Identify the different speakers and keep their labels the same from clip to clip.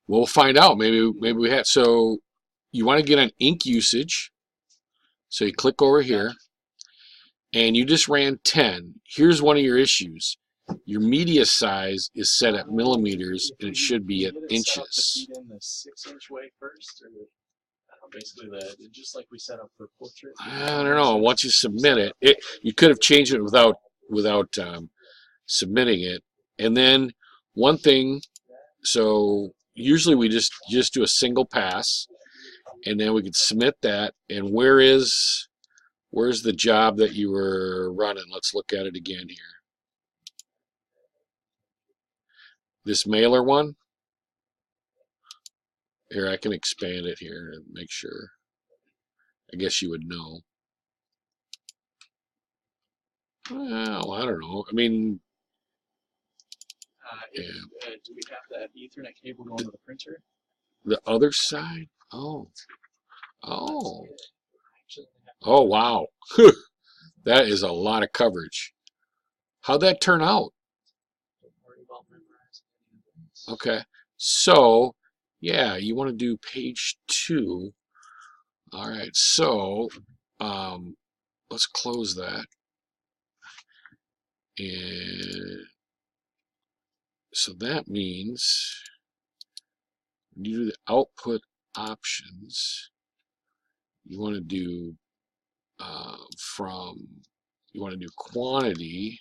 Speaker 1: We'll find out. Maybe we had. So you want to get on ink usage. So you click over here, and you just ran 10. Here's one of your issues. Your media size is set at millimeters, and it should be at inches.
Speaker 2: In the 6-inch way first, or basically just like we set up for portrait.
Speaker 1: I don't know. Once you submit it, you could have changed it without submitting it. And then one thing. So usually we just do a single pass, and then we could submit that. And where's the job that you were running? Let's look at it again here. This mailer one. Here, I can expand it here and make sure. I guess you would know. Well, I don't know. I mean,
Speaker 2: yeah. Do we have that Ethernet cable going to the printer?
Speaker 1: The other side? Oh. Oh, wow. That is a lot of coverage. How'd that turn out? Okay. So, yeah, you want to do page 2. All right. So, let's close that. And so that means when you do the output options, you want to do you want to do quantity.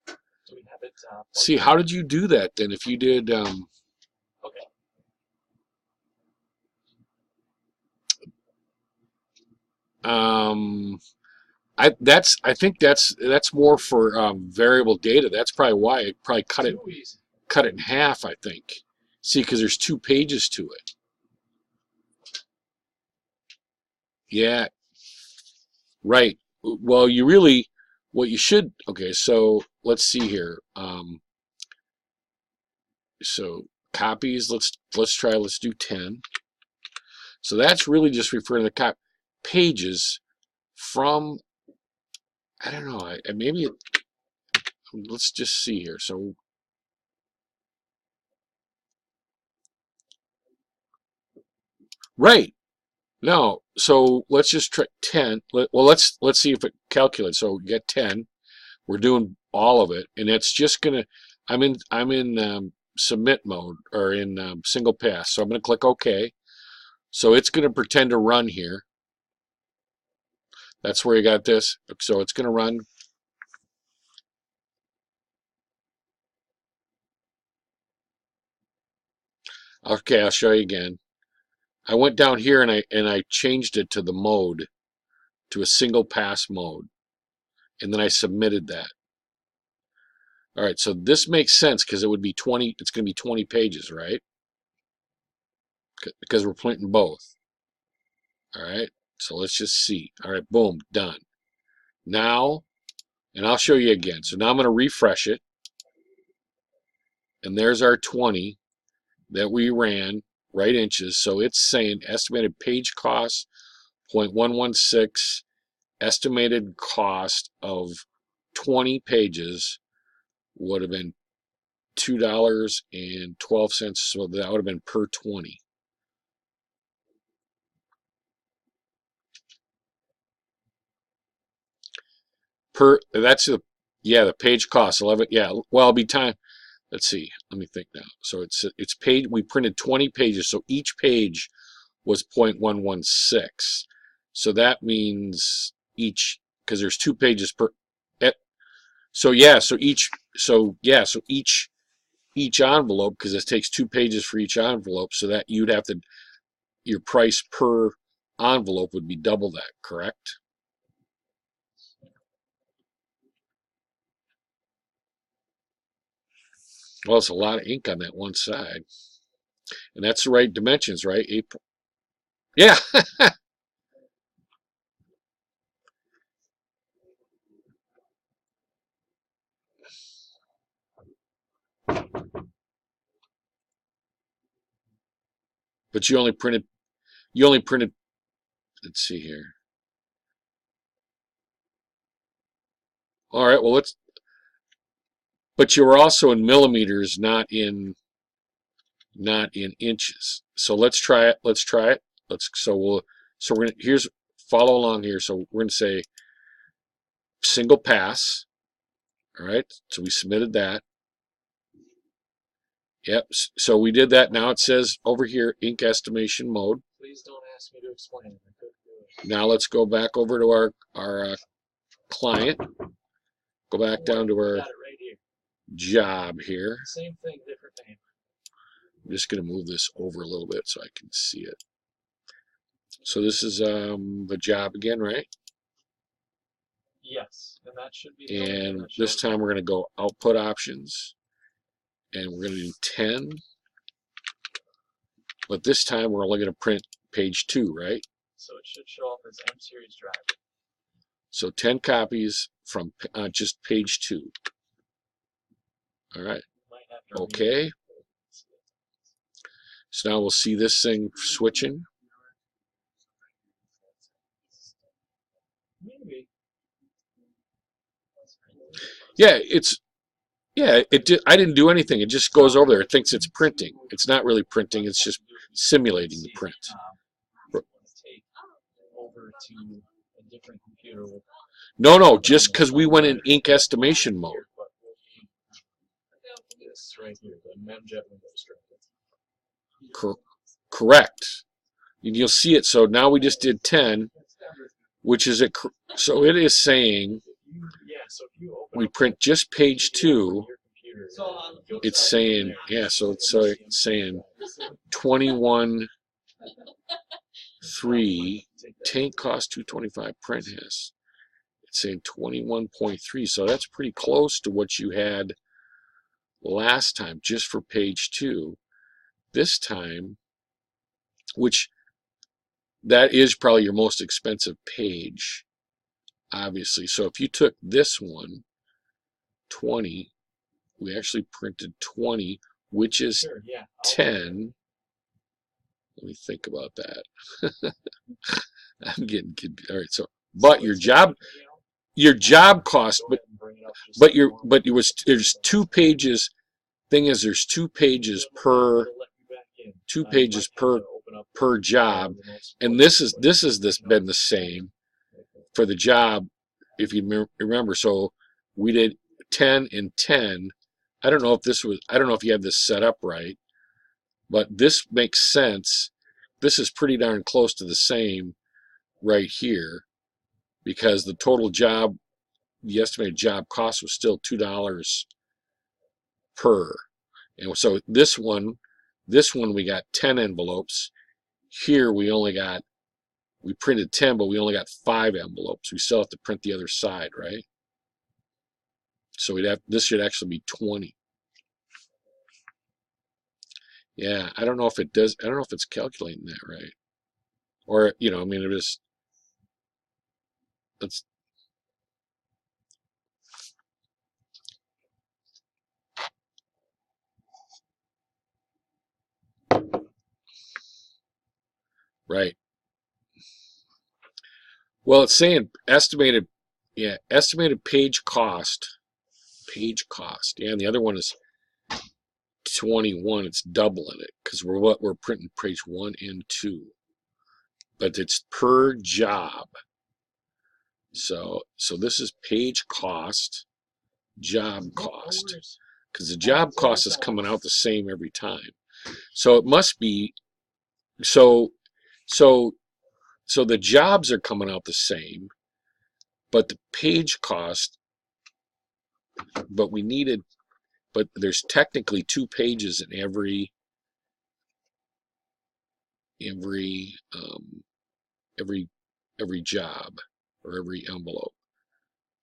Speaker 2: So we have it,
Speaker 1: see, how did you do that then? If you did,
Speaker 2: okay.
Speaker 1: I think that's more for variable data. That's probably why it probably cut it in half. I think. See, because there's 2 pages to it. Yeah. Right. Well, what you should. Okay, so let's see here. So copies. Let's do 10. So that's really just referring to pages from. I don't know. Maybe let's just see here. So right. No. So let's just try 10. Well, let's see if it calculates. So we get 10. We're doing all of it, and it's just gonna. I'm in submit mode, or in single pass. So I'm gonna click OK. So it's gonna pretend to run here. That's where you got this. So it's gonna run. Okay, I'll show you again. I went down here and I changed it to the mode, to a single pass mode, and then I submitted that. All right, so this makes sense because it would be 20. It's going to be 20 pages, right? Because we're printing both. All right, so let's just see. All right, boom, done. Now, and I'll show you again. So now I'm going to refresh it, and there's our 20 that we ran, right inches. So it's saying estimated page cost 0.116, estimated cost of 20 pages would have been $2.12. So that would have been per 20. That's the page cost 11. Yeah, well, it'll be time. Let's see. Let me think now. So it's page. We printed 20 pages, so each page was 0.116. So that means because there's 2 pages per. So each envelope, because it takes 2 pages for each envelope, so that your price per envelope would be double that, correct? Well, it's a lot of ink on that one side. And that's the right dimensions, right? Yeah. But you only printed, let's see here. All right, well, but you were also in millimeters, not in, not in inches. So let's try it. Let's try it. So we're gonna here's follow along here. So we're gonna say single pass. All right. So we submitted that. Yep. So we did that. Now it says over here ink estimation mode.
Speaker 2: Please don't ask me to explain it. I couldn't do it.
Speaker 1: Now let's go back over to our client. Go back down to our
Speaker 2: Got it right here.
Speaker 1: job here.
Speaker 2: Same thing, different name.
Speaker 1: I'm just going to move this over a little bit so I can see it. So this is the job again, right?
Speaker 2: Yes, and that should be.
Speaker 1: And this time we're going to go output options, and we're going to do 10. But this time we're only going to print page 2, right?
Speaker 2: So it should show up as M series drive.
Speaker 1: So 10 copies from just page 2. All right. Okay. So now we'll see this thing switching.
Speaker 2: Maybe.
Speaker 1: Yeah, I didn't do anything. It just goes over there. It thinks it's printing. It's not really printing. It's just simulating the print.
Speaker 2: Take over to a different computer.
Speaker 1: No, just because we went in ink estimation mode.
Speaker 2: This right here, the memjet windows.
Speaker 1: Correct. And you'll see it. So now we just did 10, which is so it is saying we print just page 2. It's saying, yeah, so it's saying 21.3, tank cost 225, print has. It's saying 21.3, so that's pretty close to what you had last time, just for page 2. This time, which that is probably your most expensive page, obviously. So if you took this one, 20, we actually printed 20, which is 10. Let me think about that. I'm getting confused. All right, so but your job cost, there's 2 pages. Thing is, there's 2 pages per job, and this has been the same for the job, if you remember. So we did 10 and 10. I don't know if you have this set up right, but this makes sense. This is pretty darn close to the same right here, because the total job, the estimated job cost was still $2 per. And so this one we got 10 envelopes. Here we printed 10, but we only got 5 envelopes. We still have to print the other side, right? So this should actually be 20. Yeah, I don't know if it does. I don't know if it's calculating that right, or I mean, it's right. Well, it's saying estimated page cost. Yeah, and the other one is 21. It's doubling it because we're printing page 1 and 2, but it's per job. So this is page cost, job cost, because the job cost is coming out the same every time. So it must be so the jobs are coming out the same, but the page cost, but there's technically 2 pages in every job or every envelope.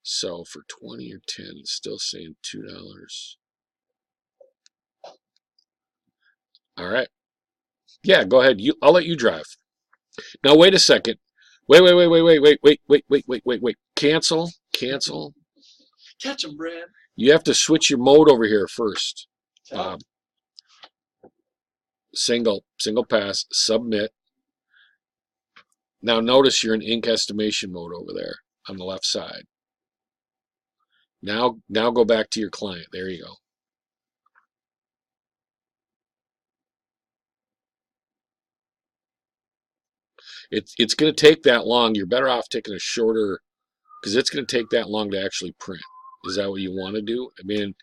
Speaker 1: So for 20 or 10, it's still saying $2. All right. Yeah, go ahead. I'll let you drive. Now wait a second. Wait. Cancel.
Speaker 2: Catch him, Brad.
Speaker 1: You have to switch your mode over here first. Single pass, submit. Now notice you're in ink estimation mode over there on the left side. Now go back to your client. There you go. It's going to take that long. You're better off taking a shorter, because it's going to take that long to actually print. Is that what you want to do? I mean,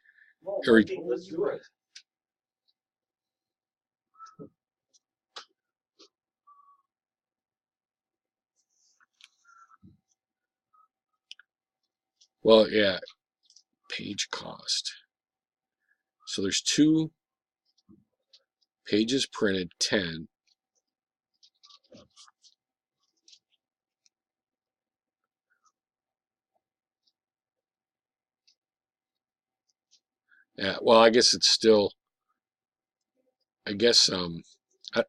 Speaker 1: or,
Speaker 2: Let's do it.
Speaker 1: well, yeah, page cost. So there's 2 pages printed, 10. Yeah, well, I guess it's still, I guess, I,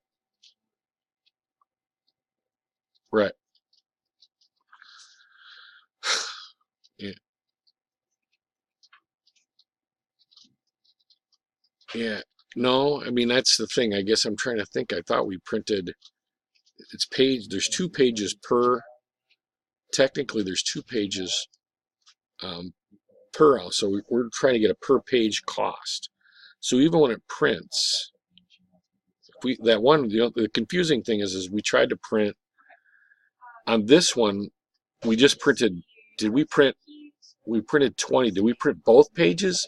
Speaker 1: right. Yeah, yeah. No, I mean, that's the thing. I guess I'm trying to think. I thought we printed, there's 2 pages per, technically there's 2 pages um, per hour. So we're trying to get a per page cost. So even when it prints, that one, the confusing thing is we tried to print on this one. We just printed. Did we print? We printed 20. Did we print both pages,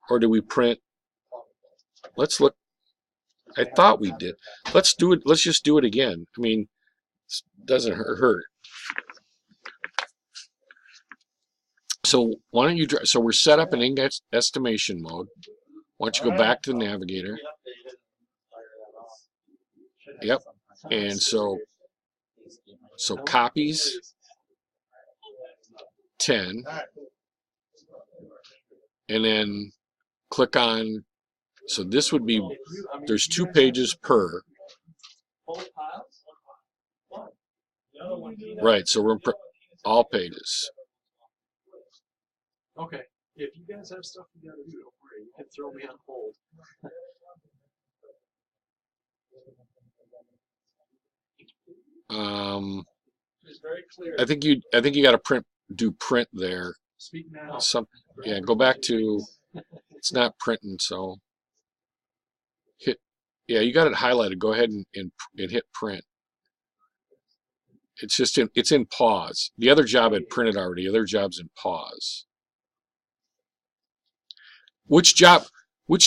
Speaker 1: or did we print? Let's look. I thought we did. Let's do it. Let's just do it again. I mean, it doesn't hurt. So why don't you? So we're set up in index estimation mode. Why don't you go back to the navigator? Yep. And so copies 10, and then click on. So this would be, there's 2 pages per. Right. So we're all pages.
Speaker 2: Okay. If you guys have stuff you gotta do, don't worry. You can throw me on hold. It's very clear.
Speaker 1: I think you got to do print there.
Speaker 2: Speak now.
Speaker 1: Yeah, go back to, it's not printing, so hit, yeah, you got it highlighted. Go ahead and hit print. It's just it's in pause. The other job had printed already. The other job's in pause. Which job do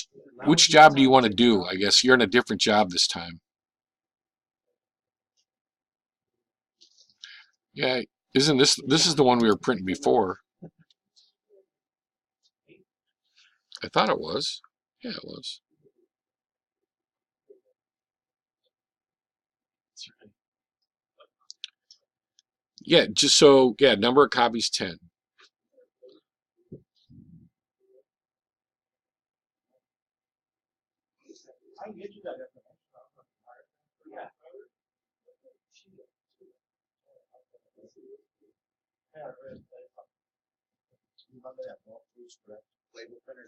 Speaker 1: you want to do? I guess you're in a different job this time. Yeah, isn't this is the one we were printing before? I thought it was. Yeah, it was. Yeah, just so, yeah, number of copies 10.
Speaker 2: I can get you that information. Yeah.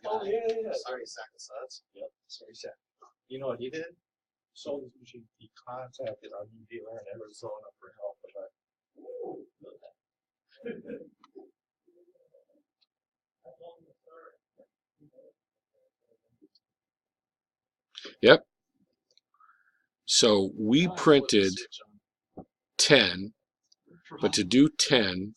Speaker 2: Oh, yeah. Sorry, sack of suds. Yep. Sorry, sack. You know what he did? Sold his machine. He contacted our new dealer in Arizona for help.
Speaker 1: Yep. So we printed 10, but to do 10,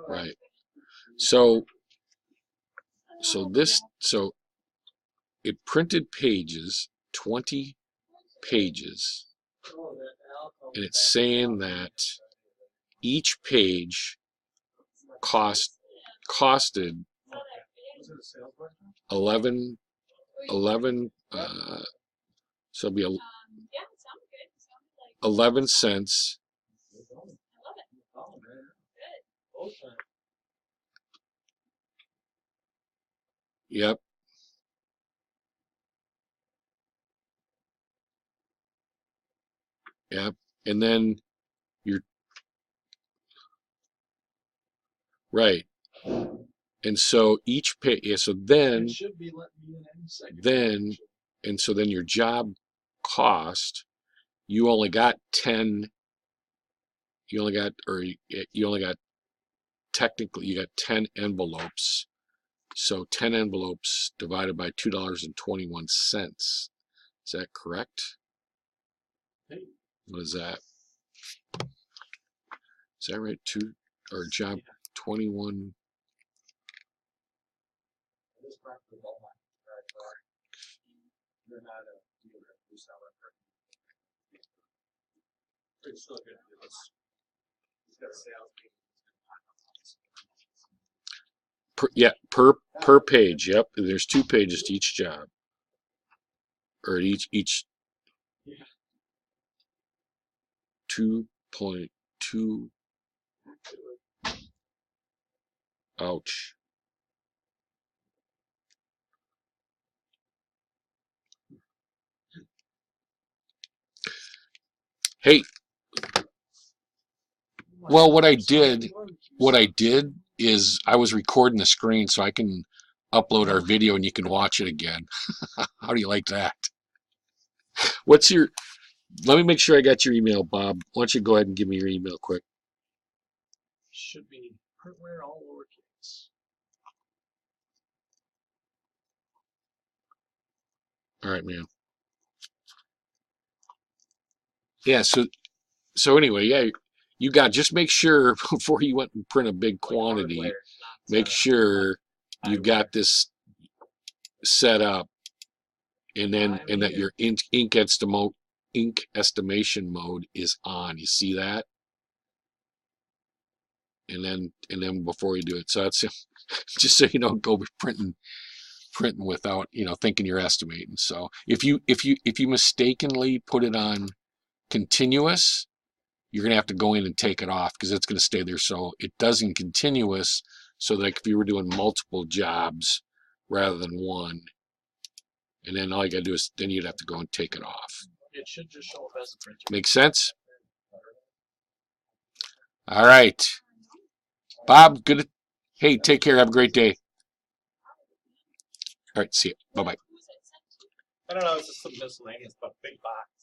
Speaker 1: right. So it printed pages, 20 pages, and it's saying that each page costed 11 so it'll be 11 cents. Yep. Yep. And then you're right. And so each page, yeah, so then then your job cost, you only got 10 you only got, or you only got, technically, you got 10 envelopes. So 10 envelopes divided by $2.21. Is that correct? What is that? Is that right? Or job 21?
Speaker 2: You're not a dealer, you sell it for. It's still good. He's got a sales team.
Speaker 1: Per page. Yep. There's 2 pages to each job, or each 2.2. Ouch. Hey, well, what I did is I was recording the screen so I can upload our video and you can watch it again. How do you like that? What's your, let me make sure I got your email, Bob. Why don't you go ahead and give me your email quick?
Speaker 2: Should be printware all lowercase.
Speaker 1: All right, man. Yeah, so anyway, yeah, you got, just make sure before you went and print a big quantity, make sure you got this set up, and that your ink estimation mode is on. You see that? And then before you do it, so that's just so you don't go printing without, thinking you're estimating. So if you mistakenly put it on continuous, you're gonna have to go in and take it off because it's gonna stay there. So it does in continuous, so that if you were doing multiple jobs rather than one, and then all you gotta do is then you'd have to go and take it off.
Speaker 2: It should just show up as a printer.
Speaker 1: Make sense? All right, Bob. Good. Hey, take care. Have a great day. All right, see you. Bye bye.
Speaker 2: I don't know, it's just some miscellaneous, but big box.